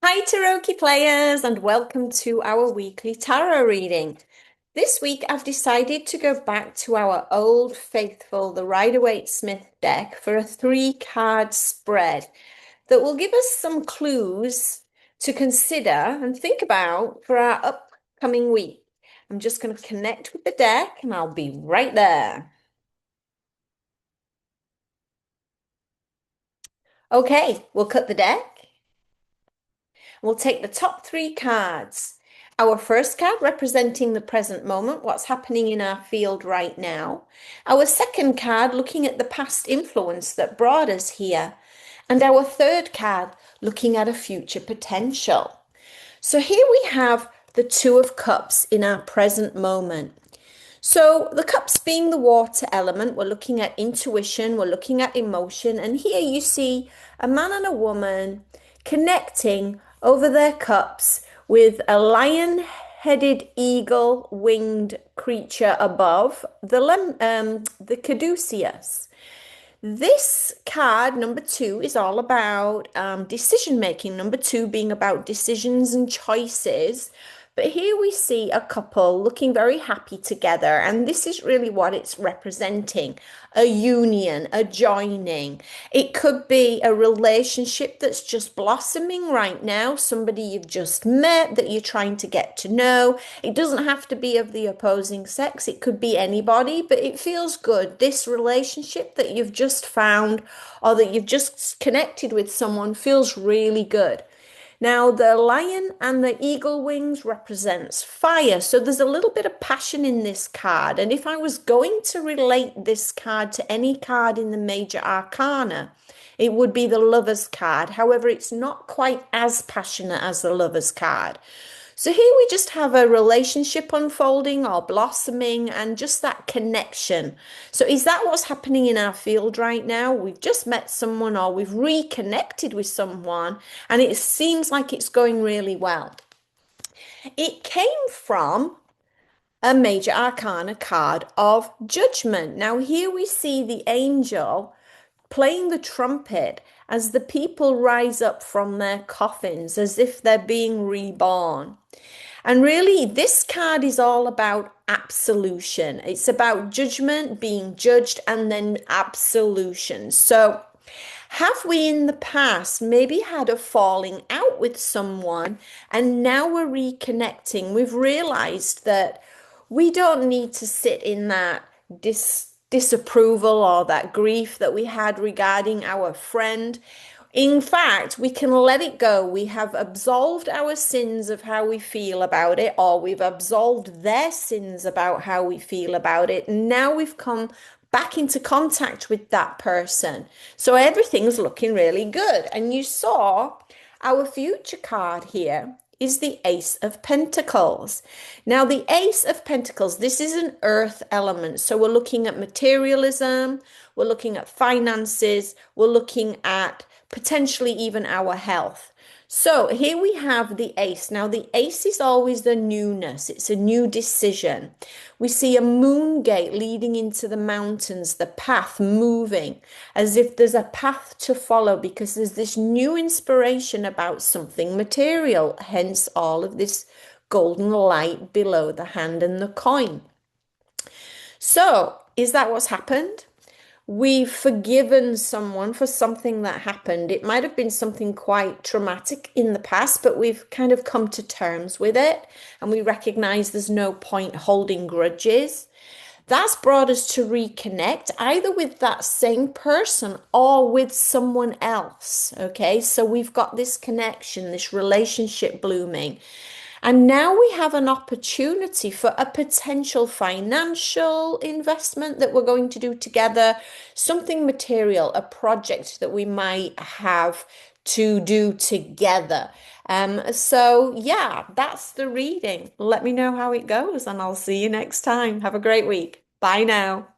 Hi, Tarocchi players, and welcome to our weekly tarot reading. This week, I've decided to go back to our old faithful, the Rider-Waite-Smith deck for a three-card spread that will give us some clues to consider and think about for our upcoming week. I'm just going to connect with the deck and I'll be right there. Okay, we'll cut the deck. We'll take the top three cards. Our first card representing the present moment, what's happening in our field right now. Our second card looking at the past influence that brought us here. And our third card looking at a future potential. So here we have the Two of Cups in our present moment. So the cups being the water element, we're looking at intuition, we're looking at emotion, and here you see a man and a woman connecting over their cups with a lion-headed eagle-winged creature above, the caduceus. This card, number two, is all about decision making. Number two being about decisions and choices. But here we see a couple looking very happy together, and this is really what it's representing, a union, a joining. It could be a relationship that's just blossoming right now, somebody you've just met that you're trying to get to know. It doesn't have to be of the opposing sex, it could be anybody, but it feels good. This relationship that you've just found or that you've just connected with someone feels really good. Now, the lion and the eagle wings represents fire. So there's a little bit of passion in this card. And if I was going to relate this card to any card in the major arcana, it would be the lover's card. However, it's not quite as passionate as the lover's card. So here we just have a relationship unfolding or blossoming and just that connection. So is that what's happening in our field right now? We've just met someone or we've reconnected with someone and it seems like it's going really well. It came from a major arcana card of judgment. Now here we see the angel playing the trumpet as the people rise up from their coffins as if they're being reborn. And really, this card is all about absolution. It's about judgment, being judged, and then absolution. So, have we in the past maybe had a falling out with someone and now we're reconnecting? We've realized that we don't need to sit in that disapproval or that grief that we had regarding our friend. In fact, we can let it go. We have absolved our sins of how we feel about it, or we've absolved their sins about how we feel about it. Now we've come back into contact with that person. So everything's looking really good. And you saw our future card here is the Ace of Pentacles. Now, the Ace of Pentacles, this is an earth element. So we're looking at materialism, we're looking at finances, we're looking at potentially even our health. So here we have the ace. Now, the ace is always the newness. It's a new decision. We see a moon gate leading into the mountains, the path moving as if there's a path to follow because there's this new inspiration about something material, hence all of this golden light below the hand and the coin. So, is that what's happened? We've forgiven someone for something that happened. It might have been something quite traumatic in the past, but we've kind of come to terms with it and we recognize there's no point holding grudges. That's brought us to reconnect either with that same person or with someone else. Okay, so we've got this connection, this relationship blooming. And now we have an opportunity for a potential financial investment that we're going to do together, something material, a project that we might have to do together. So yeah, that's the reading. Let me know how it goes, and I'll see you next time. Have a great week. Bye now.